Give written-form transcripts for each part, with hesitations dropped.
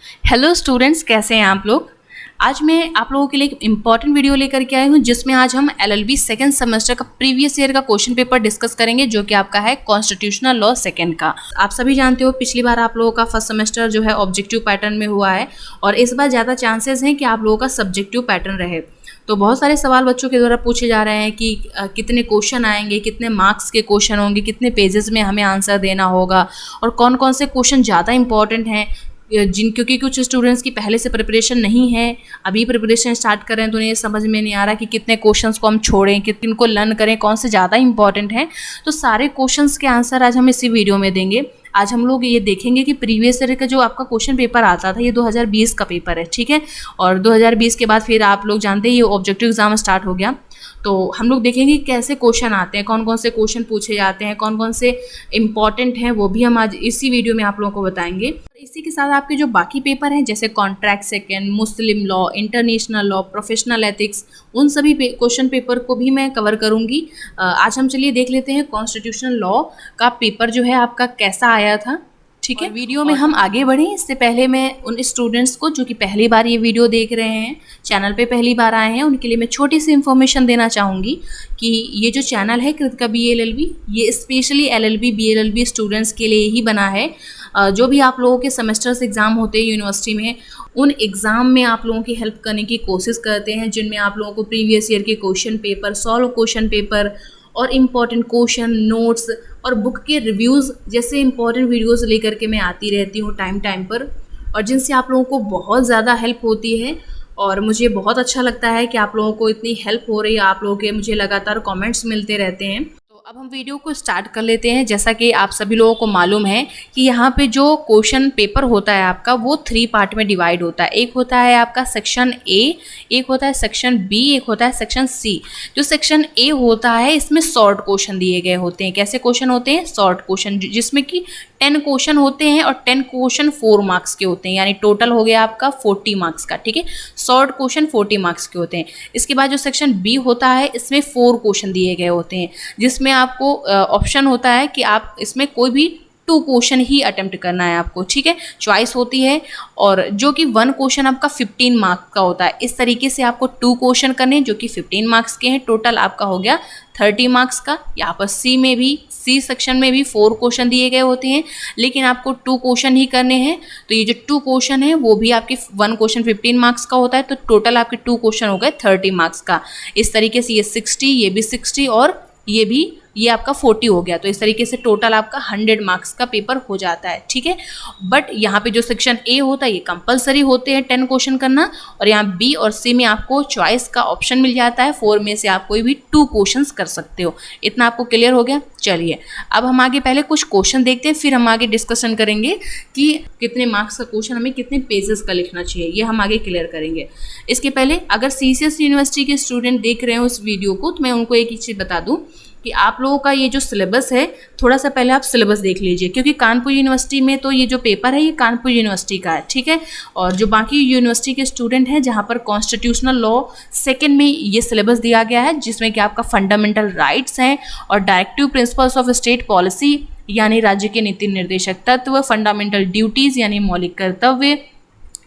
Hello students, कैसे हैं आप लोग। आज मैं आप लोगों के लिए एक इम्पॉर्टेंट वीडियो लेकर के आई हूं, जिसमें आज हम एलएलबी सेकंड सेमेस्टर का प्रीवियस ईयर का क्वेश्चन पेपर डिस्कस करेंगे, जो कि आपका है कॉन्स्टिट्यूशनल लॉ सेकंड का। आप सभी जानते हो पिछली बार आप लोगों का फर्स्ट सेमेस्टर जो है ऑब्जेक्टिव पैटर्न में हुआ है, और इस बार ज़्यादा चांसेस हैं कि आप लोगों का सब्जेक्टिव पैटर्न रहे। तो बहुत सारे सवाल बच्चों के द्वारा पूछे जा रहे हैं कि कितने क्वेश्चन आएंगे, कितने मार्क्स के क्वेश्चन होंगे, कितने पेजेस में हमें आंसर देना होगा, और कौन कौन से क्वेश्चन ज़्यादा इंपॉर्टेंट हैं क्योंकि कुछ स्टूडेंट्स की पहले से प्रिपरेशन नहीं है, अभी प्रिपरेशन स्टार्ट कर रहे हैं, तो उन्हें समझ में नहीं आ रहा कि कितने क्वेश्चंस को हम छोड़ें, किनको लर्न करें, कौन से ज़्यादा इंपॉर्टेंट हैं। तो सारे क्वेश्चंस के आंसर आज हम इसी वीडियो में देंगे। आज हम लोग ये देखेंगे कि प्रीवियस ईयर का जो आपका क्वेश्चन पेपर आता था, ये 2020 का पेपर है, ठीक है। और 2020 के बाद फिर आप लोग जानते हैं ये ऑब्जेक्टिव एग्जाम स्टार्ट हो गया। तो हम लोग देखेंगे कैसे क्वेश्चन आते हैं, कौन कौन से क्वेश्चन पूछे जाते हैं, कौन कौन से इंपॉर्टेंट हैं, वो भी हम आज इसी वीडियो में आप लोगों को बताएंगे। इसी के साथ आपके जो बाकी पेपर हैं, जैसे कॉन्ट्रैक्ट सेकेंड, मुस्लिम law, international law, professional ethics, उन सभी क्वेश्चन पेपर को भी मैं कवर करूंगी। आज हम चलिए देख लेते हैं कॉन्स्टिट्यूशनल लॉ का पेपर जो है आपका कैसा आया था, ठीक है। वीडियो में हम आगे बढ़ें इससे पहले मैं उन स्टूडेंट्स को जो कि पहली बार ये वीडियो देख रहे हैं, चैनल पे पहली बार आए हैं, उनके लिए मैं छोटी सी इन्फॉर्मेशन देना चाहूँगी कि ये जो चैनल है कृतिका BLLB, ये स्पेशली LLB BLLB स्टूडेंट्स के लिए ही बना है। जो भी आप लोगों के सेमेस्टर्स एग्ज़ाम होते हैं यूनिवर्सिटी में, उन एग्ज़ाम में आप लोगों की हेल्प करने की कोशिश करते हैं, जिनमें आप लोगों को प्रीवियस ईयर के question paper, solve question paper और इम्पॉर्टेंट क्वेश्चन, नोट्स और बुक के रिव्यूज़ जैसे इंपॉर्टेंट वीडियोस लेकर के मैं आती रहती हूँ टाइम टाइम पर, और जिनसे आप लोगों को बहुत ज़्यादा हेल्प होती है। और मुझे बहुत अच्छा लगता है कि आप लोगों को इतनी हेल्प हो रही है, आप लोगों के मुझे लगातार कमेंट्स मिलते रहते हैं। तो अब हम वीडियो को स्टार्ट कर लेते हैं। जैसा कि आप सभी लोगों को मालूम है कि यहाँ पे जो क्वेश्चन पेपर होता है आपका, वो 3 पार्ट में डिवाइड होता है। एक होता है आपका सेक्शन A, एक होता है सेक्शन B, एक होता है सेक्शन C। जो सेक्शन A होता है, इसमें शॉर्ट क्वेश्चन दिए गए होते हैं। कैसे क्वेश्चन होते हैं? शॉर्ट क्वेश्चन, जिसमें कि 10 क्वेश्चन होते हैं और 10 क्वेश्चन 4 मार्क्स के होते हैं, यानी टोटल हो गया आपका 40 मार्क्स का, ठीक है। शॉर्ट क्वेश्चन 40 मार्क्स के होते हैं। इसके बाद जो सेक्शन B होता है, इसमें 4 क्वेश्चन दिए गए होते हैं, जिसमें आपको ऑप्शन होता है कि आप इसमें कोई भी 2 क्वेश्चन ही अटेम्प्ट करना है आपको, ठीक है, चॉइस होती है। और जो कि 1 क्वेश्चन आपका 15 मार्क्स का होता है। इस तरीके से आपको 2 क्वेश्चन करने हैं जो कि 15 मार्क्स के हैं, टोटल आपका हो गया 30 मार्क्स का। यहाँ पर C सेक्शन में भी 4 क्वेश्चन दिए गए होते हैं, लेकिन आपको 2 क्वेश्चन ही करने हैं। तो ये जो 2 क्वेश्चन है वो भी आपके 1 क्वेश्चन 15 मार्क्स का होता है, तो टोटल आपके 2 क्वेश्चन हो गए 30 मार्क्स का। इस तरीके से ये 60, ये भी 60 और ये आपका 40 हो गया। तो इस तरीके से टोटल आपका 100 मार्क्स का पेपर हो जाता है, ठीक है। बट यहाँ पे जो सेक्शन A होता है, ये कंपलसरी होते हैं 10 क्वेश्चन करना, और यहाँ B और C में आपको चॉइस का ऑप्शन मिल जाता है। 4 में से आप कोई भी 2 क्वेश्चंस कर सकते हो। इतना आपको क्लियर हो गया। चलिए अब हम आगे पहले कुछ क्वेश्चन देखते हैं, फिर हम आगे डिस्कशन करेंगे कि कितने मार्क्स का क्वेश्चन हमें कितने पेजेस का लिखना चाहिए, ये हम आगे क्लियर करेंगे। इसके पहले अगर CCS यूनिवर्सिटी के स्टूडेंट देख रहे हो इस वीडियो को, तो मैं उनको एक ही चीज़ बता दूँ कि आप लोगों का ये जो सिलेबस है, थोड़ा सा पहले आप सिलेबस देख लीजिए, क्योंकि कानपुर यूनिवर्सिटी में तो ये जो पेपर है ये कानपुर यूनिवर्सिटी का है, ठीक है। और जो बाकी यूनिवर्सिटी के स्टूडेंट हैं, जहाँ पर कॉन्स्टिट्यूशनल लॉ सेकंड में ये सिलेबस दिया गया है, जिसमें कि आपका फंडामेंटल राइट्स हैं और directive principles of state policy यानी राज्य के नीति निर्देशक तत्व, फंडामेंटल ड्यूटीज़ यानी मौलिक कर्तव्य।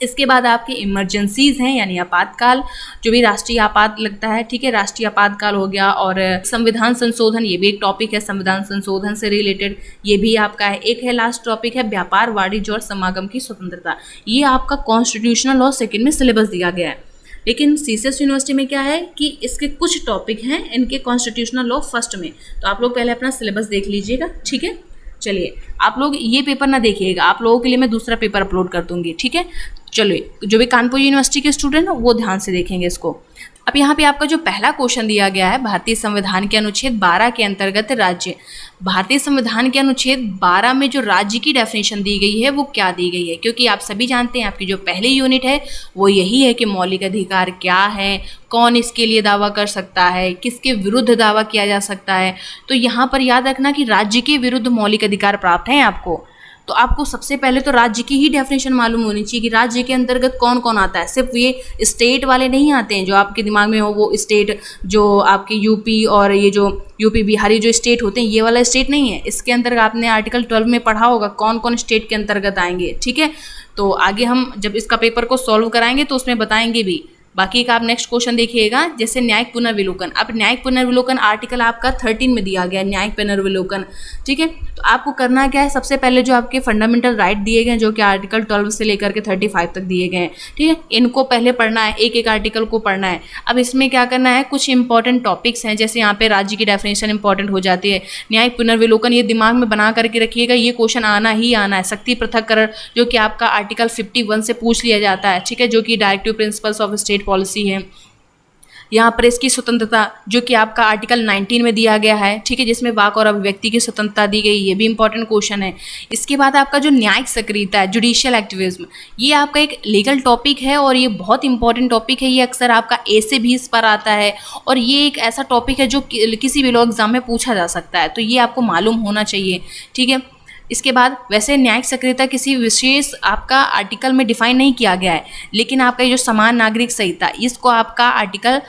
इसके बाद आपके इमरजेंसीज़ हैं यानी आपातकाल, जो भी राष्ट्रीय आपात लगता है, ठीक है, राष्ट्रीय आपातकाल हो गया। और संविधान संशोधन, ये भी एक टॉपिक है संविधान संशोधन से रिलेटेड, ये भी आपका है। एक है लास्ट टॉपिक है व्यापार, वाणिज्य और समागम की स्वतंत्रता। ये आपका कॉन्स्टिट्यूशनल लॉ सेकंड में सिलेबस दिया गया है। लेकिन CCS यूनिवर्सिटी में क्या है कि इसके कुछ टॉपिक हैं इनके कॉन्स्टिट्यूशनल लॉ फर्स्ट में, तो आप लोग पहले अपना सिलेबस देख लीजिएगा, ठीक है। चलिए आप लोग ये पेपर ना देखिएगा, आप लोगों के लिए मैं दूसरा पेपर अपलोड कर दूंगी, ठीक है। चलिए जो भी कानपुर यूनिवर्सिटी के स्टूडेंट हैं वो ध्यान से देखेंगे इसको। अब यहाँ पे आपका जो पहला क्वेश्चन दिया गया है, भारतीय संविधान के अनुच्छेद 12 के अंतर्गत राज्य, भारतीय संविधान के अनुच्छेद 12 में जो राज्य की डेफिनेशन दी गई है वो क्या दी गई है, क्योंकि आप सभी जानते हैं आपकी जो पहली यूनिट है वो यही है कि मौलिक अधिकार क्या है, कौन इसके लिए दावा कर सकता है, किसके विरुद्ध दावा किया जा सकता है। तो यहाँ पर याद रखना कि राज्य के विरुद्ध मौलिक अधिकार प्राप्त हैं आपको। तो आपको सबसे पहले तो राज्य की ही डेफिनेशन मालूम होनी चाहिए कि राज्य के अंतर्गत कौन कौन आता है। सिर्फ ये स्टेट वाले नहीं आते हैं जो आपके दिमाग में हो, वो स्टेट जो आपके यूपी और ये जो यूपी बिहारी जो स्टेट होते हैं, ये वाला स्टेट नहीं है। इसके अंतर्गत आपने आर्टिकल 12 में पढ़ा होगा कौन कौन स्टेट के अंतर्गत आएंगे, ठीक है। तो आगे हम जब इसका पेपर को सॉल्व कराएंगे तो उसमें बताएंगे भी। बाकी का आप नेक्स्ट क्वेश्चन देखिएगा, जैसे न्यायिक पुनर्विलोकन। अब न्यायिक पुनर्विलोकन आर्टिकल आपका 13 में दिया गया है, न्यायिक पुनर्विलोकन, ठीक है। तो आपको करना क्या है, सबसे पहले जो आपके फंडामेंटल राइट दिए गए हैं जो कि आर्टिकल 12 से लेकर के 35 तक दिए गए हैं, ठीक है, इनको पहले पढ़ना है, एक एक आर्टिकल को पढ़ना है। अब इसमें क्या करना है, कुछ इंपॉर्टेंट टॉपिक्स हैं, जैसे यहाँ पे राज्य की डेफिनेशन इंपॉर्टेंट हो जाती है। न्यायिक पुनर्विलोकन ये दिमाग में बना करके रखिएगा, ये क्वेश्चन आना ही आना है। शक्ति पृथक्करण जो कि आपका आर्टिकल 51 से पूछ लिया जाता है, ठीक है, जो कि directive principles of state policy है। यहाँ प्रेस की स्वतंत्रता जो कि आपका आर्टिकल 19 में दिया गया है, ठीक है, जिसमें वाक और अभिव्यक्ति की स्वतंत्रता दी गई, ये भी इंपॉर्टेंट क्वेश्चन है। इसके बाद आपका जो न्यायिक सक्रियता है, जुडिशियल एक्टिविज्म, ये आपका एक लीगल टॉपिक है और ये बहुत इंपॉर्टेंट टॉपिक है। ये अक्सर आपका ए से भी इस पर आता है और ये एक ऐसा टॉपिक है जो किसी भी लॉ एग्जाम में पूछा जा सकता है, तो ये आपको मालूम होना चाहिए, ठीक है। इसके बाद वैसे न्यायिक सक्रियता किसी विशेष आपका आर्टिकल में डिफाइन नहीं किया गया है, लेकिन आपका ये जो समान नागरिक संहिता, इसको आपका आर्टिकल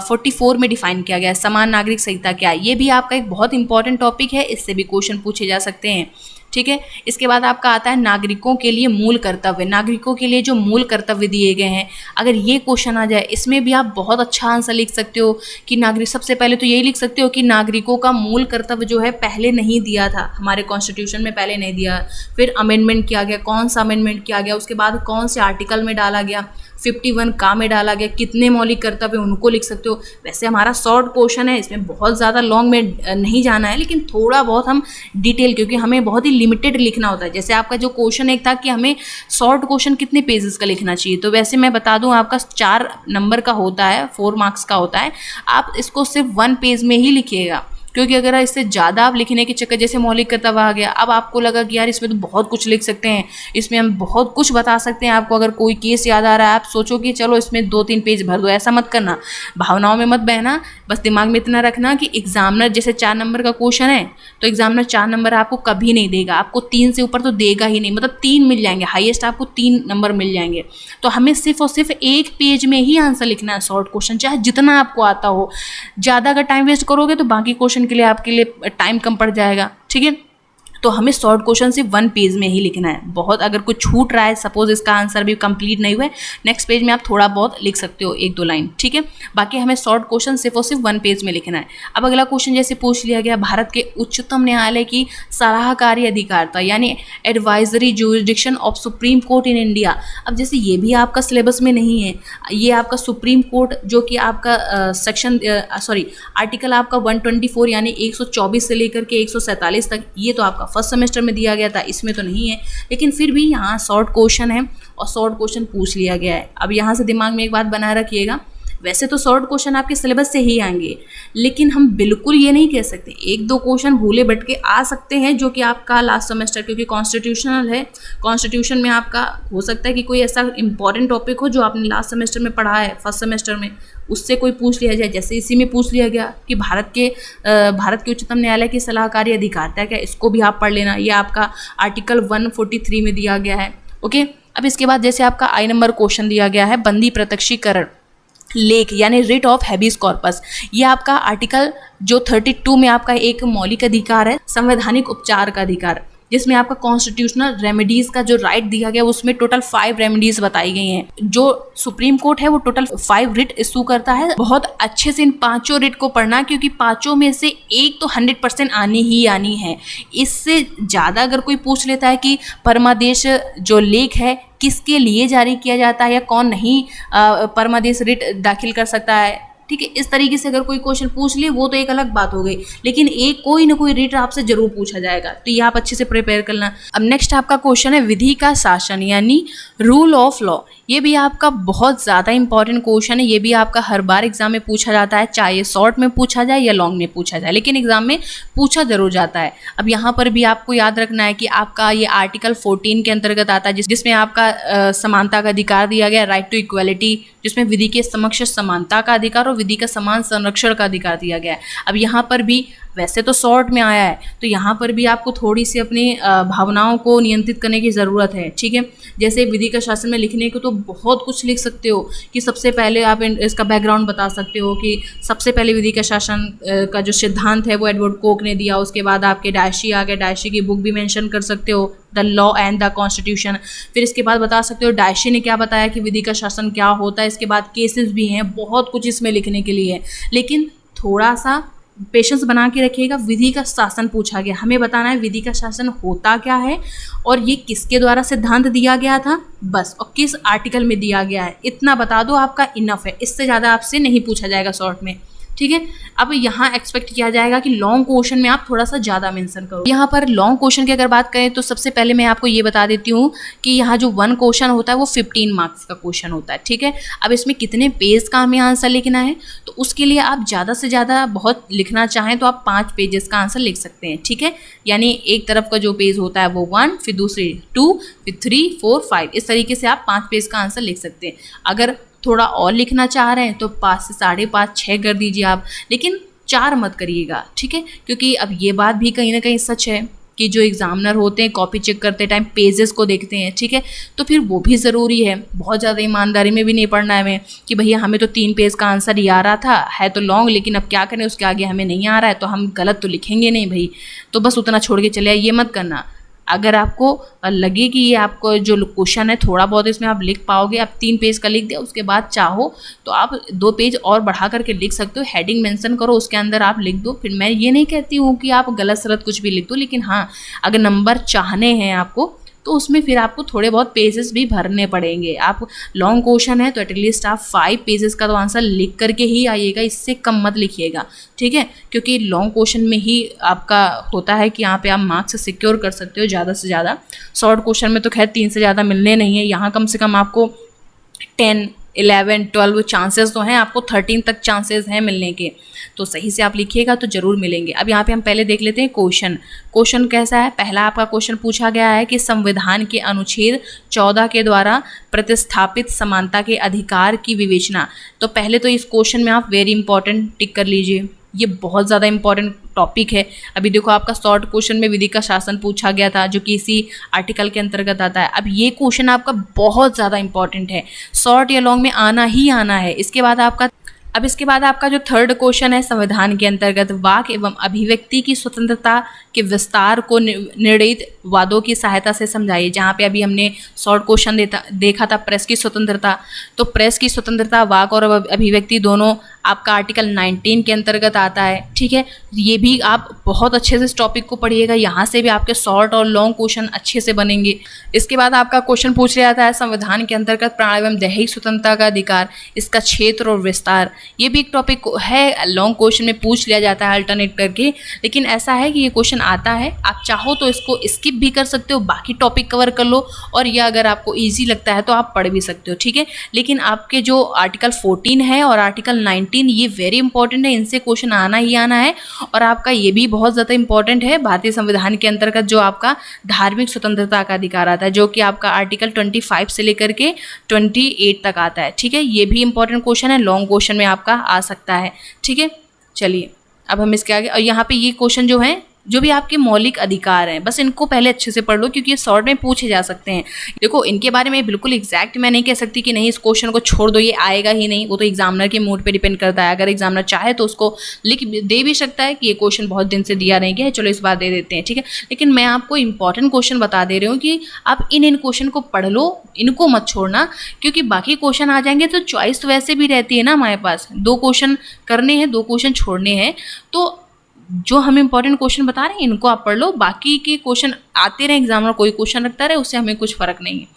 44 में डिफाइन किया गया है। समान नागरिक संहिता क्या है, ये भी आपका एक बहुत इंपॉर्टेंट टॉपिक है, इससे भी क्वेश्चन पूछे जा सकते हैं, ठीक है। इसके बाद आपका आता है नागरिकों के लिए मूल कर्तव्य। नागरिकों के लिए जो मूल कर्तव्य दिए गए हैं, अगर ये क्वेश्चन आ जाए, इसमें भी आप बहुत अच्छा आंसर लिख सकते हो कि नागरिक, सबसे पहले तो यही लिख सकते हो कि नागरिकों का मूल कर्तव्य जो है पहले नहीं दिया था, हमारे कॉन्स्टिट्यूशन में पहले नहीं दिया, फिर अमेंडमेंट किया गया, कौन सा अमेंडमेंट किया गया, उसके बाद कौन से आर्टिकल में डाला गया, 51 का में डाला गया, कितने मौलिक कर्तव्य उनको लिख सकते हो। वैसे हमारा शॉर्ट क्वेश्चन है, इसमें बहुत ज़्यादा लॉन्ग में नहीं जाना है, लेकिन थोड़ा बहुत हम डिटेल, क्योंकि हमें बहुत ही लिमिटेड लिखना होता है। जैसे आपका जो क्वेश्चन एक था कि हमें शॉर्ट क्वेश्चन कितने पेजेस का लिखना चाहिए, तो वैसे मैं बता दूं आपका 4 नंबर का होता है, 4 मार्क्स का होता है। आप इसको सिर्फ 1 पेज में ही लिखिएगा, क्योंकि अगर इससे ज़्यादा आप लिखने के चक्कर, जैसे मौलिक कर्तव्य आ गया, अब आपको लगा कि यार इसमें तो बहुत कुछ लिख सकते हैं, इसमें हम बहुत कुछ बता सकते हैं आपको, अगर कोई केस याद आ रहा है आप सोचो कि चलो इसमें 2-3 पेज भर दो, ऐसा मत करना, भावनाओं में मत बहना। बस दिमाग में इतना रखना कि एग्जामिनर जैसे 4 नंबर का क्वेश्चन है तो एग्जामिनर 4 नंबर आपको कभी नहीं देगा, आपको 3 से ऊपर तो देगा ही नहीं, मतलब 3 मिल जाएंगे, हाईएस्ट आपको 3 नंबर मिल जाएंगे। तो हमें सिर्फ और सिर्फ एक पेज में ही आंसर लिखना है शॉर्ट क्वेश्चन, चाहे जितना आपको आता हो। ज़्यादा अगर टाइम वेस्ट करोगे तो बाकी क्वेश्चन के लिए आपके लिए टाइम कम पड़ जाएगा, ठीक है। तो हमें शॉर्ट क्वेश्चन सिर्फ 1 पेज में ही लिखना है। बहुत अगर कुछ छूट रहा है, सपोज इसका आंसर भी कंप्लीट नहीं हुआ है, नेक्स्ट पेज में आप थोड़ा बहुत लिख सकते हो, 1-2 लाइन, ठीक है। बाकी हमें शॉर्ट क्वेश्चन सिर्फ और सिर्फ 1 पेज में लिखना है। अब अगला क्वेश्चन जैसे पूछ लिया गया, भारत के उच्चतम न्यायालय की सलाहकारी अधिकारता यानी advisory jurisdiction of supreme court in India. अब जैसे ये भी आपका सिलेबस में नहीं है, ये आपका सुप्रीम कोर्ट जो कि आपका आर्टिकल आपका 124 यानी 124 से लेकर के 147 तक, ये तो आपका फर्स्ट सेमेस्टर में दिया गया था, इसमें तो नहीं है, लेकिन फिर भी यहाँ शॉर्ट क्वेश्चन है और शॉर्ट क्वेश्चन पूछ लिया गया है। अब यहाँ से दिमाग में एक बात बनाए रखिएगा, वैसे तो शॉर्ट क्वेश्चन आपके सिलेबस से ही आएंगे, लेकिन हम बिल्कुल ये नहीं कह सकते, 1-2 क्वेश्चन भूले भटके आ सकते हैं जो कि आपका लास्ट सेमेस्टर, क्योंकि कॉन्स्टिट्यूशनल है, कॉन्स्टिट्यूशन में आपका हो सकता है कि कोई ऐसा इंपॉर्टेंट टॉपिक हो जो आपने लास्ट सेमेस्टर में पढ़ा है, फर्स्ट सेमेस्टर में, उससे कोई पूछ लिया जाए। जैसे इसी में पूछ लिया गया कि भारत के उच्चतम न्यायालय की सलाहकारी अधिकारता क्या, इसको भी आप पढ़ लेना, ये आपका आर्टिकल 143 में दिया गया है, ओके। अब इसके बाद जैसे आपका आई नंबर क्वेश्चन दिया गया है, बंदी प्रत्यक्षीकरण लेख यानी रिट ऑफ हैबियस कॉर्पस, ये आपका आर्टिकल जो 32 में आपका एक मौलिक अधिकार है, संवैधानिक उपचार का अधिकार, जिसमें आपका कॉन्स्टिट्यूशनल रेमेडीज़ का जो राइट दिया गया, उसमें टोटल 5 रेमेडीज़ बताई गई हैं। जो सुप्रीम कोर्ट है वो टोटल 5 रिट इशू करता है। बहुत अच्छे से इन 5 रिट को पढ़ना, क्योंकि 5 में से एक तो 100% आनी ही आनी है। इससे ज़्यादा अगर कोई पूछ लेता है कि परमादेश जो लेख है किसके लिए जारी किया जाता है या कौन नहीं परमादेश रिट दाखिल कर सकता है, ठीक है, इस तरीके से अगर कोई क्वेश्चन पूछ ले वो तो एक अलग बात हो गई, लेकिन एक कोई ना कोई रिट आपसे जरूर पूछा जाएगा, तो ये आप अच्छे से प्रिपेयर करना। अब नेक्स्ट आपका क्वेश्चन है विधि का शासन यानी रूल ऑफ लॉ। ये भी आपका बहुत ज़्यादा इंपॉर्टेंट क्वेश्चन है, ये भी आपका हर बार एग्जाम में पूछा जाता है, चाहे शॉर्ट में पूछा जाए या लॉन्ग में पूछा जाए, लेकिन एग्जाम में पूछा जरूर जाता है। अब यहाँ पर भी आपको याद रखना है कि आपका ये आर्टिकल 14 के अंतर्गत आता है, जिसमें आपका समानता का अधिकार दिया गया, राइट टू इक्वलिटी, जिसमें विधि के समक्ष समानता का अधिकार और विधि का समान संरक्षण का अधिकार दिया गया है। अब यहाँ पर भी वैसे तो शॉर्ट में आया है, तो यहाँ पर भी आपको थोड़ी सी अपनी भावनाओं को नियंत्रित करने की ज़रूरत है, ठीक है। जैसे विधि का शासन में लिखने को तो बहुत कुछ लिख सकते हो कि सबसे पहले आप इसका बैकग्राउंड बता सकते हो कि सबसे पहले विधि का शासन का जो सिद्धांत है वो एडवर्ड कोक ने दिया। उसके बाद आपके डायशी आ गए, डायशी की बुक भी मेंशन कर सकते हो, the law and the constitution. फिर इसके बाद बता सकते हो डायशी ने क्या बताया कि विधि का शासन क्या होता है। इसके बाद केसेस भी हैं, बहुत कुछ इसमें लिखने के लिए है, लेकिन थोड़ा सा पेशेंस बना के रखिएगा। विधि का शासन पूछा गया, हमें बताना है विधि का शासन होता क्या है और ये किसके द्वारा सिद्धांत दिया गया था, बस, और किस आर्टिकल में दिया गया है, इतना बता दो, आपका इनफ है। इससे ज़्यादा आपसे नहीं पूछा जाएगा शॉर्ट में, ठीक है। अब यहाँ एक्सपेक्ट किया जाएगा कि लॉन्ग क्वेश्चन में आप थोड़ा सा ज़्यादा मेंशन करो। यहाँ पर लॉन्ग क्वेश्चन की अगर बात करें तो सबसे पहले मैं आपको ये बता देती हूँ कि यहाँ जो 1 क्वेश्चन होता है वो 15 मार्क्स का क्वेश्चन होता है, ठीक है। अब इसमें कितने पेज का हमें आंसर लिखना है, तो उसके लिए आप ज़्यादा से ज़्यादा बहुत लिखना चाहें तो आप 5 पेजेस का आंसर लिख सकते हैं, ठीक है। यानी एक तरफ का जो पेज होता है वो 1, फिर दूसरी 2, फिर 3, 4, 5, इस तरीके से आप 5 पेज का आंसर लिख सकते हैं। अगर थोड़ा और लिखना चाह रहे हैं तो 5 से 5.5, 6 कर दीजिए आप, लेकिन 4 मत करिएगा, ठीक है। क्योंकि अब ये बात भी कहीं ना कहीं सच है कि जो एग्जामिनर होते हैं कॉपी चेक करते टाइम पेजेस को देखते हैं, ठीक है। तो फिर वो भी ज़रूरी है, बहुत ज़्यादा ईमानदारी में भी नहीं पढ़ना है हमें कि भैया हमें तो 3 पेज का आंसर ही आ रहा था, है तो लॉन्ग, लेकिन अब क्या करें, उसके आगे हमें नहीं आ रहा है तो हम गलत तो लिखेंगे नहीं भाई, तो बस उतना छोड़ के चले आए, ये मत करना। अगर आपको लगे कि ये आपको जो क्वेश्चन है थोड़ा बहुत इसमें आप लिख पाओगे, आप 3 पेज का लिख दिया, उसके बाद चाहो तो आप 2 पेज और बढ़ा करके लिख सकते हो, हेडिंग मेंशन करो, उसके अंदर आप लिख दो। फिर मैं ये नहीं कहती हूँ कि आप गलत सलत कुछ भी लिख दो, लेकिन हाँ अगर नंबर चाहने हैं आपको तो उसमें फिर आपको थोड़े बहुत पेजेस भी भरने पड़ेंगे। आप लॉन्ग क्वेश्चन है तो एटलीस्ट आप 5 पेजेस का तो आंसर लिख करके ही आइएगा, इससे कम मत लिखिएगा, ठीक है। क्योंकि लॉन्ग क्वेश्चन में ही आपका होता है कि यहाँ पे आप मार्क्स सिक्योर कर सकते हो ज़्यादा से ज़्यादा। शॉर्ट क्वेश्चन में तो खैर 3 से ज़्यादा मिलने नहीं है, यहाँ कम से कम आपको 10, 11, 12 चांसेस तो हैं, आपको 13 तक चांसेस हैं मिलने के, तो सही से आप लिखिएगा तो ज़रूर मिलेंगे। अब यहाँ पे हम पहले देख लेते हैं क्वेश्चन कैसा है। पहला आपका क्वेश्चन पूछा गया है कि संविधान के अनुच्छेद 14 के द्वारा प्रतिस्थापित समानता के अधिकार की विवेचना। तो पहले तो इस क्वेश्चन में आप वेरी इंपॉर्टेंट टिक कर लीजिए, ये बहुत ज़्यादा इंपॉर्टेंट टॉपिक है। अभी देखो आपका शॉर्ट क्वेश्चन में विधि का शासन पूछा गया था जो कि इसी आर्टिकल के अंतर्गत आता है। अब ये क्वेश्चन आपका बहुत ज़्यादा इंपॉर्टेंट है, शॉर्ट या लॉन्ग में आना ही आना है। इसके बाद आपका जो थर्ड क्वेश्चन है, संविधान के अंतर्गत वाक एवं अभिव्यक्ति की स्वतंत्रता के विस्तार को निर्णित वादों की सहायता से समझाइए। जहाँ पे अभी हमने शॉर्ट क्वेश्चन देखा था प्रेस की स्वतंत्रता, तो प्रेस की स्वतंत्रता, वाक और अभिव्यक्ति दोनों आपका आर्टिकल 19 के अंतर्गत आता है, ठीक है। ये भी आप बहुत अच्छे से इस टॉपिक को पढ़िएगा, यहाँ से भी आपके शॉर्ट और लॉन्ग क्वेश्चन अच्छे से बनेंगे। इसके बाद आपका क्वेश्चन पूछ लिया जाता है संविधान के अंतर्गत प्राण एवं दैहिक स्वतंत्रता का अधिकार, इसका क्षेत्र और विस्तार। ये भी एक टॉपिक है, लॉन्ग क्वेश्चन में पूछ लिया जाता है अल्टरनेट करके, लेकिन ऐसा है कि ये क्वेश्चन आता है, आप चाहो तो इसको स्किप भी कर सकते हो, बाकी टॉपिक कवर कर लो, और यह अगर आपको ईजी लगता है तो आप पढ़ भी सकते हो, ठीक है। लेकिन आपके जो आर्टिकल 14 है और आर्टिकल 19 ये वेरी इंपॉर्टेंट है, इनसे क्वेश्चन आना ही आना है। और आपका ये भी बहुत ज़्यादा इंपॉर्टेंट है, भारतीय संविधान के अंतर्गत जो आपका धार्मिक स्वतंत्रता का अधिकार आता है, जो कि आपका आर्टिकल 25 से लेकर के 28 तक आता है, ठीक है। ये भी इंपॉर्टेंट क्वेश्चन है, लॉन्ग क्वेश्चन में आपका आ सकता है, ठीक है। चलिए अब हम इसके आगे, और यहाँ पे ये क्वेश्चन जो है, जो भी आपके मौलिक अधिकार हैं, बस इनको पहले अच्छे से पढ़ लो क्योंकि ये शॉर्ट में पूछे जा सकते हैं। देखो इनके बारे में बिल्कुल एग्जैक्ट मैं नहीं कह सकती कि नहीं इस क्वेश्चन को छोड़ दो, ये आएगा ही नहीं, वो तो एग्जामिनर के मूड पे डिपेंड करता है। अगर एग्जामिनर चाहे तो उसको लिख दे भी सकता है कि ये क्वेश्चन बहुत दिन से दिया नहीं गया है, चलो इस बार दे देते हैं, ठीक है। लेकिन मैं आपको इंपॉर्टेंट क्वेश्चन बता दे रही हूँ कि आप इन क्वेश्चन को पढ़ लो, इनको मत छोड़ना, क्योंकि बाकी क्वेश्चन आ जाएंगे तो चॉइस तो वैसे भी रहती है ना हमारे पास, 2 क्वेश्चन करने हैं, 2 क्वेश्चन छोड़ने हैं, तो जो हम इंपॉर्टेंट क्वेश्चन बता रहे हैं इनको आप पढ़ लो, बाकी के क्वेश्चन आते रहे, एग्जामिनर कोई क्वेश्चन रखता रहे, उससे हमें कुछ फर्क नहीं है।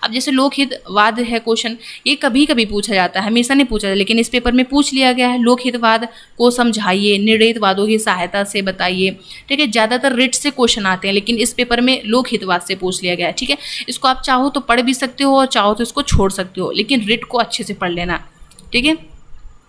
अब जैसे लोकहितवाद है क्वेश्चन, ये कभी कभी पूछा जाता है, हमेशा नहीं पूछा जाता, लेकिन इस पेपर में पूछ लिया गया है। लोकहितवाद को समझाइए, निर्णीत वादों की सहायता से बताइए, ठीक है। ज़्यादातर रिट से क्वेश्चन आते हैं, लेकिन इस पेपर में लोकहितवाद से पूछ लिया गया है, ठीक है। इसको आप चाहो तो पढ़ भी सकते हो और चाहो तो इसको छोड़ सकते हो, लेकिन रिट को अच्छे से पढ़ लेना, ठीक है।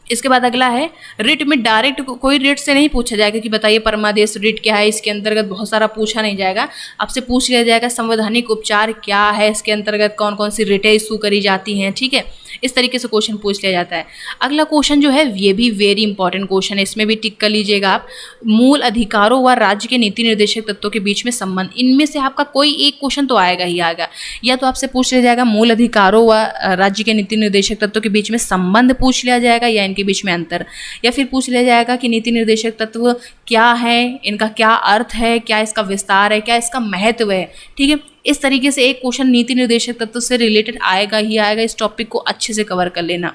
इसके बाद अगला है रिट में डायरेक्ट कोई रिट से नहीं पूछा जाएगा कि बताइए परमादेश रिट क्या है, इसके अंतर्गत बहुत सारा पूछा नहीं जाएगा, आपसे पूछ लिया जाएगा संवैधानिक उपचार क्या है, इसके अंतर्गत कौन कौन सी रिटें इशू करी जाती हैं, ठीक है। इस तरीके से क्वेश्चन पूछ लिया जाता है। अगला क्वेश्चन जो है ये भी वेरी इंपॉर्टेंट क्वेश्चन है, इसमें भी टिक कर लीजिएगा आप। मूल अधिकारों व राज्य के नीति निर्देशक तत्वों के बीच में संबंध, इनमें से आपका कोई एक क्वेश्चन तो आएगा ही आएगा। या तो आपसे पूछ लिया जाएगा मूल अधिकारों व राज्य के नीति निर्देशक तत्वों के बीच में संबंध पूछ लिया जाएगा या इनके बीच में अंतर, या फिर पूछ लिया जाएगा कि नीति निर्देशक तत्व क्या है, इनका क्या अर्थ है, क्या इसका विस्तार है, क्या इसका महत्व है। ठीक है, इस तरीके से एक क्वेश्चन नीति निर्देशक तत्व से रिलेटेड आएगा ही आएगा। इस टॉपिक को अच्छे से कवर कर लेना।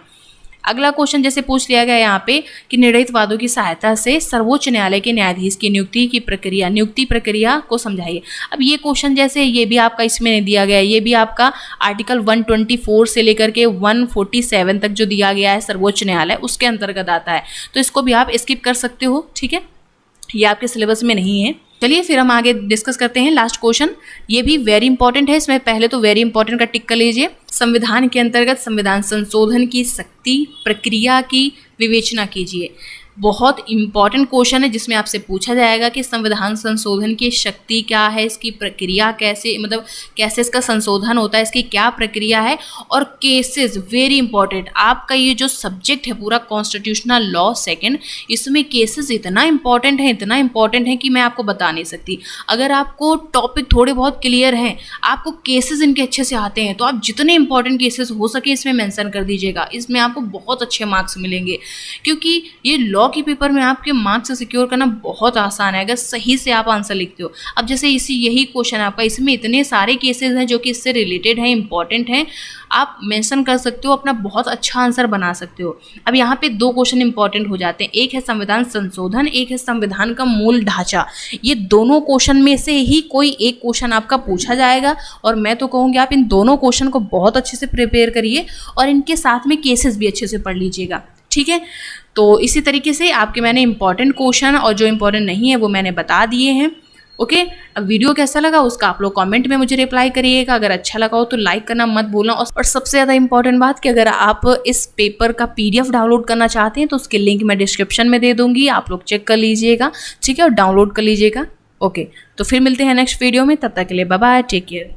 अगला क्वेश्चन जैसे पूछ लिया गया यहाँ पे कि निर्णीत वादों की सहायता से सर्वोच्च न्यायालय के न्यायाधीश की नियुक्ति प्रक्रिया को समझाइए। अब ये क्वेश्चन जैसे ये भी आपका इसमें नहीं दिया गया है, ये भी आपका आर्टिकल 124 से लेकर के 147 तक जो दिया गया है सर्वोच्च न्यायालय, उसके अंतर्गत आता है, तो इसको भी आप स्किप कर सकते हो। ठीक है, ये आपके सिलेबस में नहीं है। चलिए फिर हम आगे डिस्कस करते हैं लास्ट क्वेश्चन, ये भी वेरी इंपॉर्टेंट है। इसमें पहले तो वेरी इंपॉर्टेंट का टिक कर लीजिए। संविधान के अंतर्गत संविधान संशोधन की शक्ति प्रक्रिया की विवेचना कीजिए। बहुत इंपॉर्टेंट क्वेश्चन है जिसमें आपसे पूछा जाएगा कि संविधान संशोधन की शक्ति क्या है, इसकी प्रक्रिया कैसे, मतलब कैसे इसका संशोधन होता है, इसकी क्या प्रक्रिया है, और केसेस वेरी इंपॉर्टेंट। आपका ये जो सब्जेक्ट है पूरा कॉन्स्टिट्यूशनल लॉ सेकंड, इसमें केसेस इतना इंपॉर्टेंट है कि मैं आपको बता नहीं सकती। अगर आपको टॉपिक थोड़े बहुत क्लियर हैं, आपको केसेस इनके अच्छे से आते हैं, तो आप जितने इंपॉर्टेंट केसेस हो सके इसमें मेंशन कर दीजिएगा। इसमें आपको बहुत अच्छे मार्क्स मिलेंगे, क्योंकि ये लॉ के पेपर में आपके मार्क्स सिक्योर करना बहुत आसान है अगर सही से आप आंसर लिखते हो। अब जैसे यही क्वेश्चन आपका, इसमें इतने सारे केसेस हैं जो कि इससे रिलेटेड हैं, इंपॉर्टेंट हैं, आप मेंशन कर सकते हो, अपना बहुत अच्छा आंसर बना सकते हो। अब यहाँ पे दो क्वेश्चन इंपॉर्टेंट हो जाते हैं, एक है संविधान संशोधन, एक है संविधान का मूल ढांचा। ये दोनों क्वेश्चन में से ही कोई एक क्वेश्चन आपका पूछा जाएगा, और मैं तो कहूँगी आप इन दोनों क्वेश्चन को बहुत अच्छे से प्रिपेयर करिए और इनके साथ में केसेस भी अच्छे से पढ़ लीजिएगा। ठीक है, तो इसी तरीके से आपके मैंने इंपॉर्टेंट क्वेश्चन और जो इंपॉर्टेंट नहीं है वो मैंने बता दिए हैं। ओके, अब वीडियो कैसा लगा उसका आप लोग कमेंट में मुझे रिप्लाई करिएगा। अगर अच्छा लगा हो तो लाइक करना मत भूलना, और सबसे ज़्यादा इंपॉर्टेंट बात कि अगर आप इस पेपर का PDF डाउनलोड करना चाहते हैं तो उसके लिंक मैं डिस्क्रिप्शन में दे दूँगी, आप लोग चेक कर लीजिएगा। ठीक है, और डाउनलोड कर लीजिएगा। ओके, तो फिर मिलते हैं नेक्स्ट वीडियो में, तब तक के लिए बाय बाय, टेक केयर।